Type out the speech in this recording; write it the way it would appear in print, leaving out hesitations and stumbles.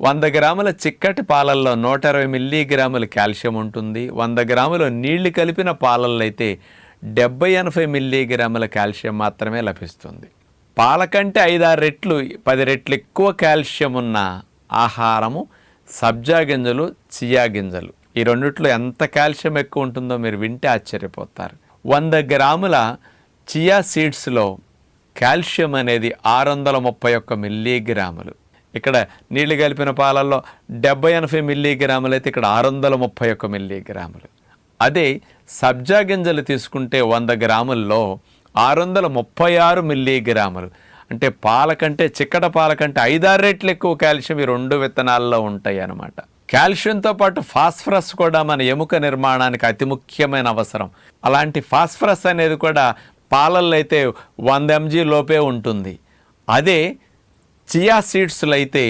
100 గ్రాముల చిక్కటి పాలల్లో 120 మిల్లీగ్రాముల కాల్షియం ఉంటుంది. 100 గ్రాముల నీళ్లు కలిపిన పాలల్లో అయితే 70-80 మిల్లీగ్రాముల కాల్షియం మాత్రమే లభిస్తుంది. పాల కంటే 5-6 రెట్లు 10 రెట్లు ఎక్కువ కాల్షియం ఉన్న ఆహారము సబ్జా గింజలు, చియా గింజలు. ఈ రెండిట్లో ఎంత కాల్షియం ఎక్కువ ఉంటుందో మీరు వింటే ఆశ్చర్యపోతారు. 100 గ్రాముల చియా సీడ్స్లో కాల్షియం అనేది 631 మిల్లీగ్రాములు. ఇక్కడ నీళ్లు కలిపిన పాలల్లో 70-80 మిల్లీగ్రాములు అయితే ఇక్కడ 631 మిల్లీగ్రాములు. అదే సబ్జా గింజలు తీసుకుంటే 100 గ్రాముల్లో 636 మిల్లీగ్రాములు. అంటే పాల కంటే చిక్కట పాల కంటే 5-6 రెట్లు ఎక్కువ కాల్షియం ఈ రెండు విత్తనాల్లో ఉంటాయి అన్నమాట. కాల్షియంతో పాటు ఫాస్ఫరస్ కూడా మన ఎముక నిర్మాణానికి అతి ముఖ్యమైన అవసరం. అలాంటి ఫాస్ఫరస్ అనేది కూడా పాలల్లో అయితే 100 mg లోపే ఉంటుంది. అదే చియా సీడ్స్లో అయితే